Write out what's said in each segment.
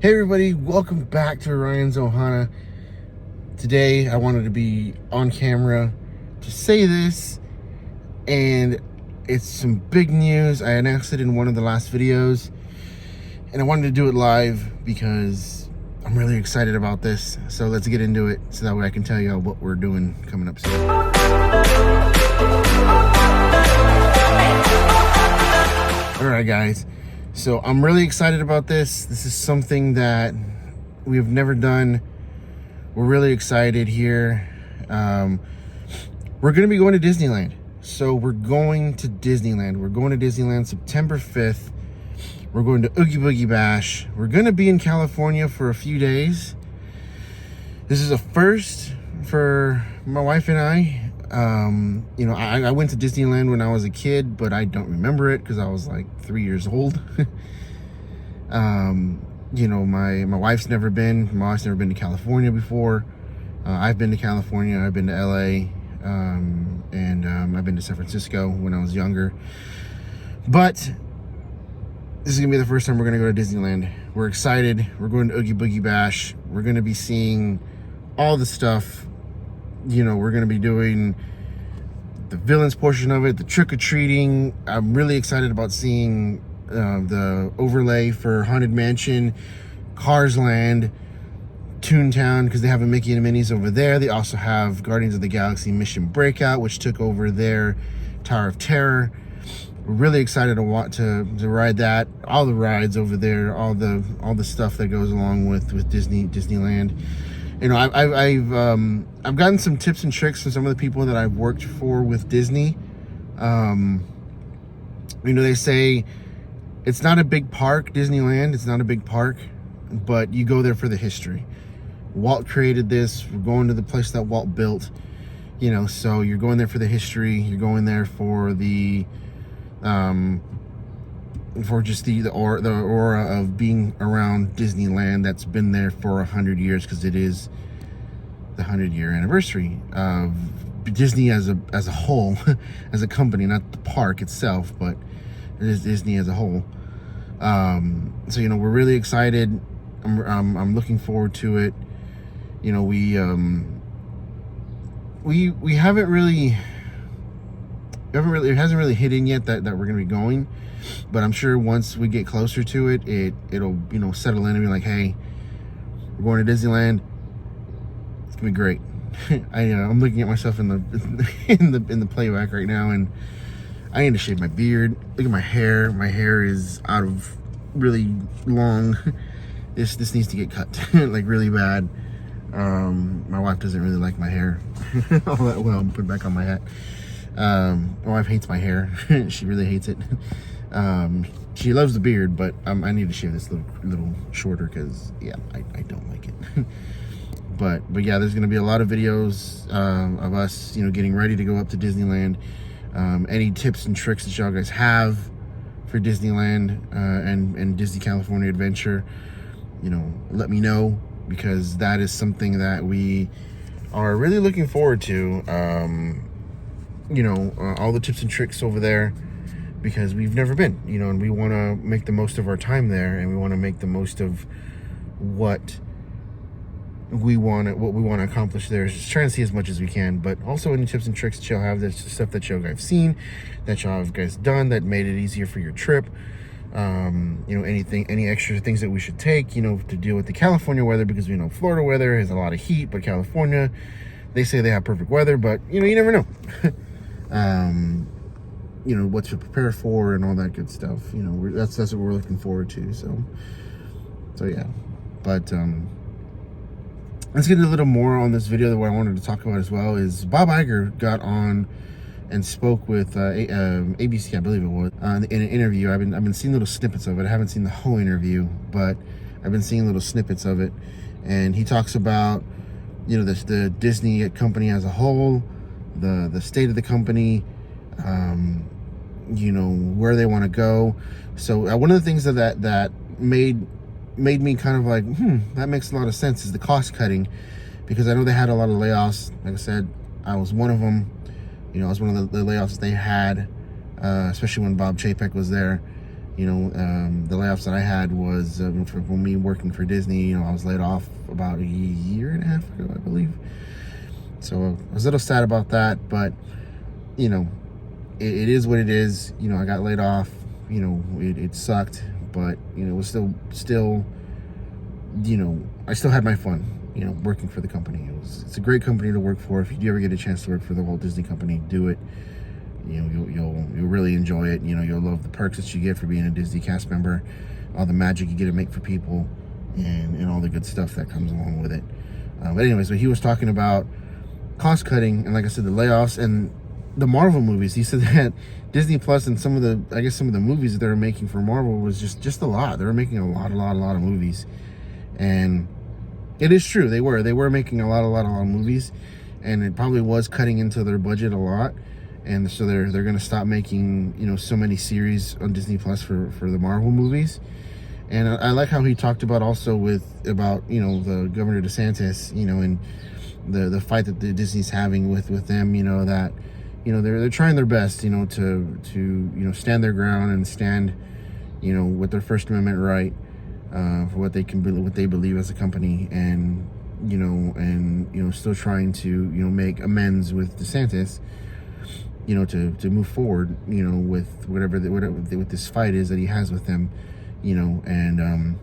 Hey everybody, welcome back to Ryan's Ohana. Today I wanted to be on camera to say this, and it's some big news. I announced it in one of the last videos, and I wanted to do it live because I'm really excited about this. So let's get into it so that way I can tell you what we're doing coming up soon. Alright guys, so I'm really excited about this. This is something that we've never done. We're really excited here. We're going to be going to Disneyland. So we're going to Disneyland. We're going to Disneyland September 5th. We're going to Oogie Boogie Bash. We're going to be in California for a few days. This is a first for my wife and I. I went to Disneyland when I was a kid, but I don't remember it because I was like 3 years old. My wife's never been. My wife's never been to California before. I've been to California. I've been to LA, and I've been to San Francisco when I was younger. But this is gonna be the first time we're gonna go to Disneyland. We're excited. We're going to Oogie Boogie Bash. We're gonna be seeing all the stuff. We're gonna be doing the villains portion of it, the trick-or-treating. I'm really excited about seeing the overlay for Haunted Mansion, Cars Land, Toontown, because they have a Mickey and Minnie's over there. They also have Guardians of the Galaxy Mission Breakout, which took over their Tower of Terror. We're really excited to want to ride that. All the rides over there, all the stuff that goes along with Disneyland. I've gotten some tips and tricks from some of the people that I've worked for with Disney. They say it's not a big park, Disneyland. It's not a big park, but you go there for the history. Walt created this. We're going to the place that Walt built. So you're going there for the history. You're going there for the aura of being around Disneyland that's been there for 100 years, because it is the 100-year anniversary of Disney as a whole, as a company, not the park itself, but it is Disney as a whole. We're really excited. I'm looking forward to it. We haven't really, it hasn't really hit in yet that we're gonna be going, but I'm sure once we get closer to it, it'll settle in and be like, hey, we're going to Disneyland. It's gonna be great. I'm looking at myself in the playback right now, and I need to shave my beard. Look at my hair. My hair is out of really long. This needs to get cut like really bad. My wife doesn't really like my hair all that well. Put it back on my hat. My wife hates my hair. She really hates it. She loves the beard, but I need to shave this little shorter because I don't like it. but yeah, there's gonna be a lot of videos of us getting ready to go up to Disneyland. Any tips and tricks that y'all guys have for Disneyland and Disney California Adventure, let me know, because that is something that we are really looking forward to. All the tips and tricks over there, because we've never been, and we want to make the most of our time there, and we want to make the most of what we want to accomplish there. Is just trying to see as much as we can, but also any tips and tricks that y'all have, that's stuff that y'all have seen, that y'all have guys done that made it easier for your trip. Any extra things that we should take, to deal with the California weather, because we know Florida weather has a lot of heat, but California, they say they have perfect weather, but you never know. What to prepare for and all that good stuff. That's what we're looking forward to. So yeah, but let's get a little more on this video. What I wanted to talk about as well is Bob Iger got on and spoke with ABC, I believe it was, in an interview. I've been seeing little snippets of it. I haven't seen the whole interview, but I've been seeing little snippets of it. And he talks about the Disney company as a whole, the state of the company, where they want to go. So one of the things that made me kind of like, that makes a lot of sense, is the cost cutting, because I know they had a lot of layoffs. Like I said, I was one of them. I was one of the layoffs they had, especially when Bob Chapek was there. The layoffs that I had was from me working for Disney. I was laid off about a year and a half ago, I believe. So I was a little sad about that, but it is what it is. I got laid off. It sucked, but it was still I still had my fun. Working for the company. It's a great company to work for. If you do ever get a chance to work for the Walt Disney Company, do it. You'll really enjoy it. You'll love the perks that you get for being a Disney cast member, all the magic you get to make for people, and all the good stuff that comes along with it. But anyways, he was talking about cost cutting, and like I said, the layoffs and the Marvel movies. He said that Disney Plus and some of the movies that they were making for Marvel was just a lot. They were making a lot of movies, and it is true. They were making a lot of movies, and it probably was cutting into their budget a lot. And so they're going to stop making so many series on Disney Plus for the Marvel movies. And I like how he talked about also about the Governor DeSantis, and the fight that the Disney's having with them. That they're trying their best to stand their ground and stand with their First Amendment right for what they believe as a company, and still trying to make amends with DeSantis. To move forward, with whatever with this fight is that he has with them, and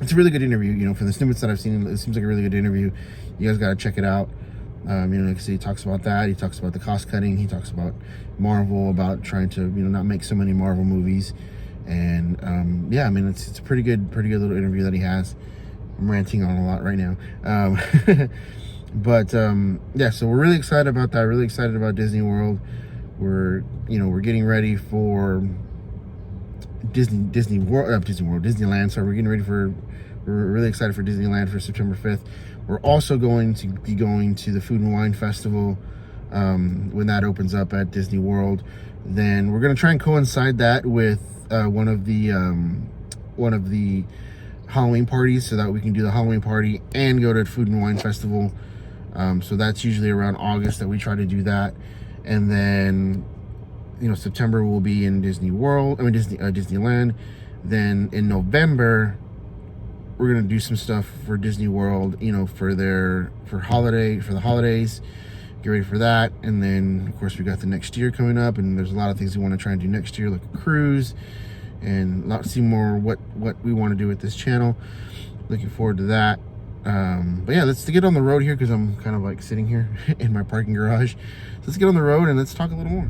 it's a really good interview. For the snippets that I've seen, it seems like a really good interview. You guys got to check it out. Like I said, he talks about that. He talks about the cost cutting. He talks about Marvel, about trying to not make so many Marvel movies, and it's a pretty good little interview that he has. I'm ranting on a lot right now. But so we're really excited about that. Really excited about Disney World. We're getting ready for Disneyland. So we're really excited for Disneyland for September 5th. We're also going to be going to the Food and Wine Festival when that opens up at Disney World. Then we're going to try and coincide that with one of the Halloween parties, so that we can do the Halloween party and go to the Food and Wine Festival. So that's usually around August that we try to do that. And then, September will be in Disneyland. Then in November, we're going to do some stuff for Disney World, for the holidays. Get ready for that. And then, of course, we got the next year coming up, and there's a lot of things we want to try and do next year, like a cruise, and see more what we want to do with this channel. Looking forward to that. But yeah, let's get on the road here, because I'm kind of like sitting here in my parking garage. So let's get on the road and let's talk a little more.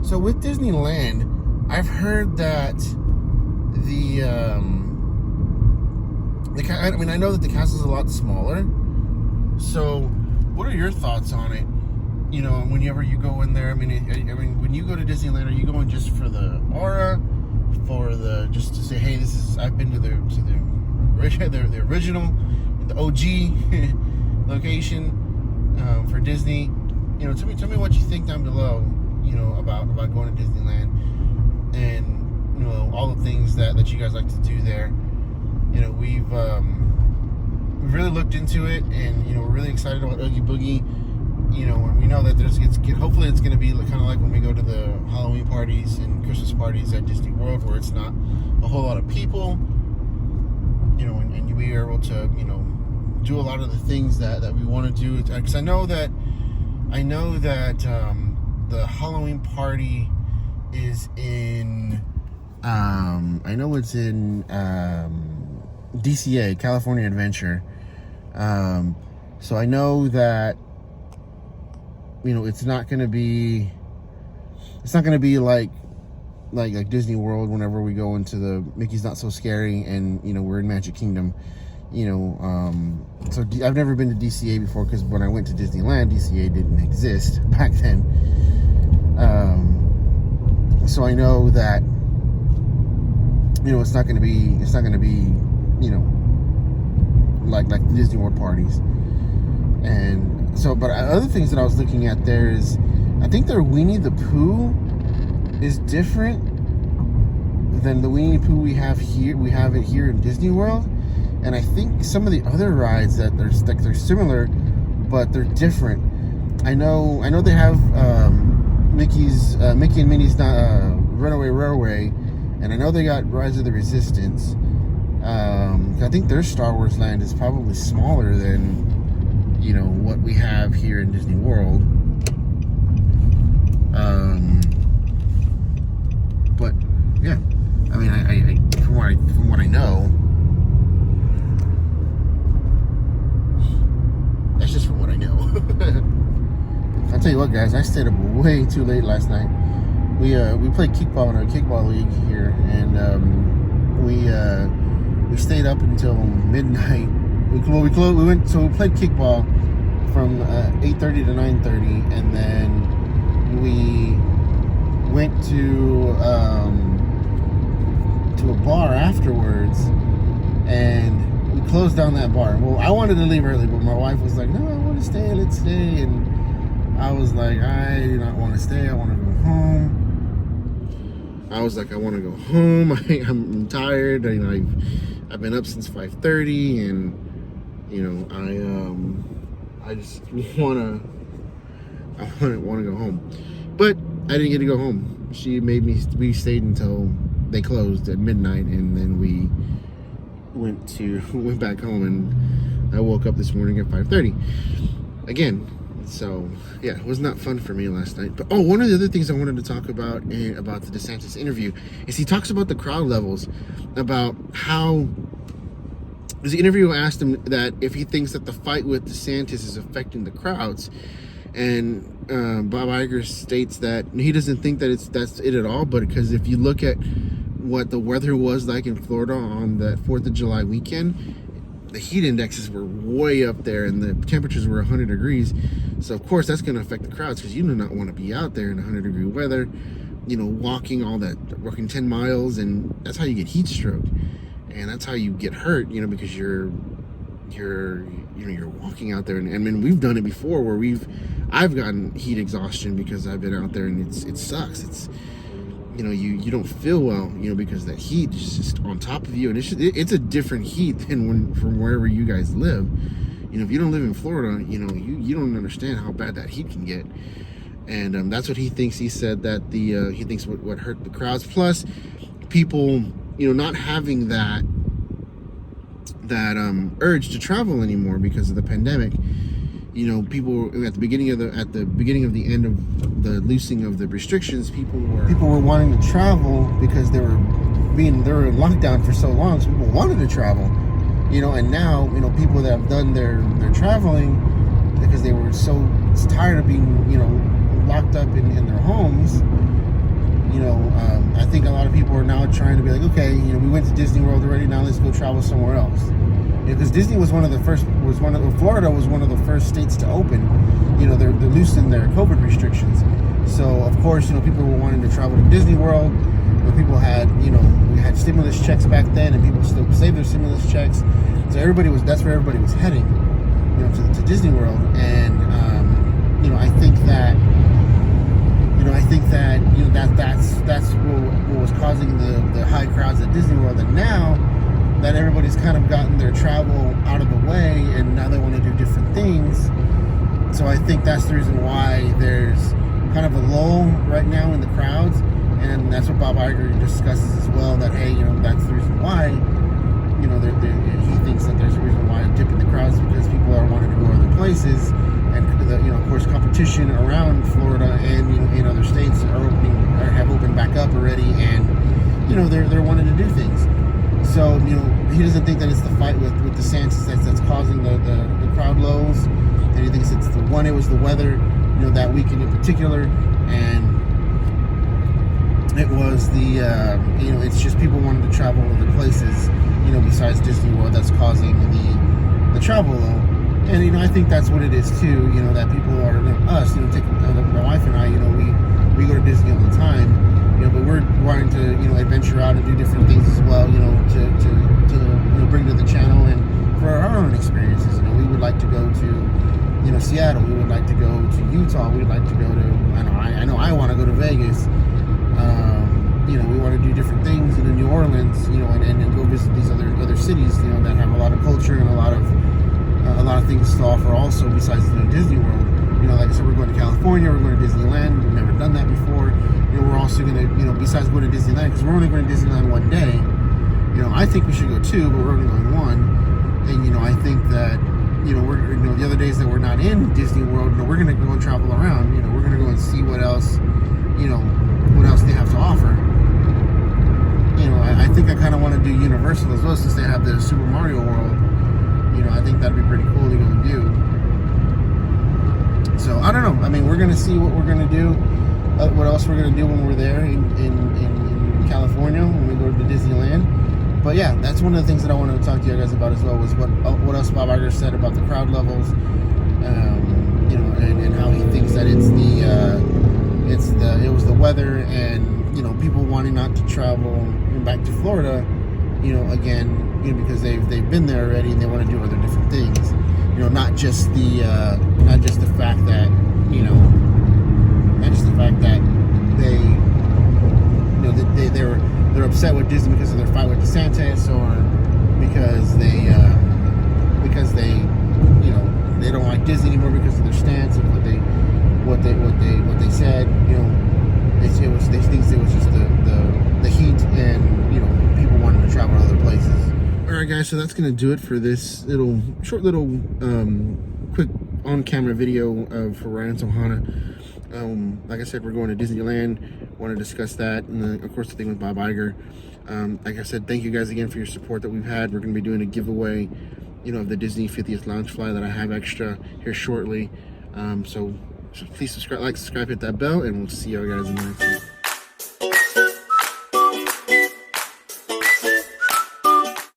So with Disneyland, I've heard that I know that the castle's a lot smaller. So what are your thoughts on it? Whenever you go in there, when you go to Disneyland, are you going just for the aura? Just to say, hey, I've been to the original, the OG location for Disney. Tell me what you think down below. About going to Disneyland, and all the things that you guys like to do there. We've really looked into it, and we're really excited about Oogie Boogie. We know that hopefully it's going to be kind of like when we go to the Halloween parties and Christmas parties at Disney World, where it's not a whole lot of people, and we are able to, do a lot of the things that we want to do. Because I know that the Halloween party is in, I know it's in DCA, California Adventure. So I know that it's not going to be like Disney World whenever we go into the Mickey's Not So Scary and we're in Magic Kingdom. So I've never been to DCA before, because when I went to Disneyland, DCA didn't exist back then. So I know that it's not going to be like the Disney World parties. And so, but other things that I was looking at there is, I think their Winnie the Pooh is different than the Winnie the Pooh we have here. We have it here in Disney World, and I think some of the other rides that they're similar, but they're different. I know they have Mickey and Minnie's Runaway Railway, and I know they got Rise of the Resistance. I think their Star Wars land is probably smaller than, you know, what we have here in Disney World. But yeah, I mean, I from what I know, that's just from what I know. I'll tell you what, guys, I stayed up way too late last night. We played kickball in our kickball league here, and we stayed up until midnight. We played kickball from 8:30 to 9:30, and then we went to a bar afterwards, and we closed down that bar. Well, I wanted to leave early, but my wife was like, "No, I want to stay. Let's stay." And I was like, "I do not want to stay. I want to go home." I was like, "I want to go home. I'm tired. You know, I've been up since 5:30, and you know, I just want to go home." But I didn't get to go home. She made me. We stayed until they closed at midnight, and then we went back home. And I woke up this morning at 5:30 again. So yeah, it was not fun for me last night. But one of the other things I wanted to talk about the DeSantis interview is he talks about the crowd levels, about how the interviewer asked him that if he thinks that the fight with DeSantis is affecting the crowds. And Bob Iger states that he doesn't think that that's it at all, but because if you look at what the weather was like in Florida on that 4th of July weekend, the heat indexes were way up there and the temperatures were 100 degrees. So of course that's going to affect the crowds, because you do not want to be out there in 100-degree weather, you know, walking 10 miles, and that's how you get heat stroke, and that's how you get hurt, you know, because you're walking out there, and I mean, we've done it before where I've gotten heat exhaustion because I've been out there, and it sucks. It's, you know, you don't feel well, you know, because that heat is just on top of you, and it's a different heat than from wherever you guys live. You know, if you don't live in Florida, you know, you don't understand how bad that heat can get. And that's what he thinks. He said that he thinks what hurt the crowds, plus people, you know, not having that urge to travel anymore because of the pandemic. You know, people at the beginning of the end of the loosening of the restrictions, people were wanting to travel because they were in lockdown for so long, so people wanted to travel. You know, and now, you know, people that have done their traveling because they were so tired of being, you know, locked up in their homes. You know, I think a lot of people are now trying to be like, okay, you know, we went to Disney World already, now let's go travel somewhere else. Because Disney was Florida was one of the first states to open. You know, they're loosening their COVID restrictions. So of course, you know, people were wanting to travel to Disney World. You know, people had, you know, we had stimulus checks back then, and people still saved their stimulus checks. So that's where everybody was heading, you know, to Disney World. And you know, I think that that's what was causing the high crowds at Disney World. And now that everybody's kind of gotten their travel out of the way, and now they want to do different things. So I think that's the reason why there's kind of a lull right now in the crowds, and that's what Bob Iger discusses as well. That, hey, you know, that's the reason why, you know, he thinks that there's a reason why a dip in the crowds, because people are wanting to go other places, and you know, of course, competition around Florida and, you know, in other states have opened back up already, and you know, they're wanting to do things. So, you know, he doesn't think that it's the fight with DeSantis that's causing the crowd lows, and he thinks it was the weather, you know, that weekend in particular, and it was you know, it's just people wanting to travel other places, you know, besides Disney World, that's causing the travel low. And, you know, I think that's what it is too, you know, that people are, you know, us, you know, my wife and I, you know, we go to Disney all the time, you know, but we're wanting to, you know, adventure out and do different things as well, you know, to you know, bring to the channel and for our own experiences. You know, we would like to go to, you know, Seattle. We would like to go to Utah. We would like to go to, I know I want to go to Vegas. You know, we want to do different things in New Orleans, you know, and go visit these other cities, you know, that have a lot of culture and a lot of things to offer also, besides, you know, Disney World. You You know, like I said, we're going to California, we're going to Disneyland. We've never done that before. You know, we're also going to, you know, besides going to Disneyland, because we're only going to Disneyland one day, you know, I think we should go two, but we're only going one. And, you know, I think that, you know, we're, you know, the other days that we're not in Disney World, you know, we're going to go and travel around. You know, we're going to go and see what else, you know, what else they have to offer. You know, I think I kind of want to do Universal as well, since they have the Super Mario World. You know, I think that'd be pretty cool to go and do. So, I don't know. I mean, we're going to see what we're going to do, what else we're going to do when we're there in California, when we go to Disneyland. But yeah, that's one of the things that I wanted to talk to you guys about as well, was what else Bob Iger said about the crowd levels, you know, and how he thinks that it was the weather, and, you know, people wanting not to travel back to Florida, you know, again, you know, because they've been there already and they want to do other different things, you know, not just the fact that, you know, not just the fact that they, you know, they're upset with Disney because of their fight with DeSantis, or because they you know, they don't like Disney anymore because of their stance and what they said. You know, they think it was just the heat, and, you know, people wanting to travel to other places. All right, guys, so that's gonna do it for this short little quick on-camera video for Ryan Sohana. Like I said, we're going to Disneyland. Want to discuss that, and then, of course, the thing with Bob Iger. Like I said, thank you guys again for your support that we've had. We're going to be doing a giveaway, you know, of the Disney 50th Lounge Fly that I have extra here shortly. So please subscribe, hit that bell, and we'll see you guys in the next one.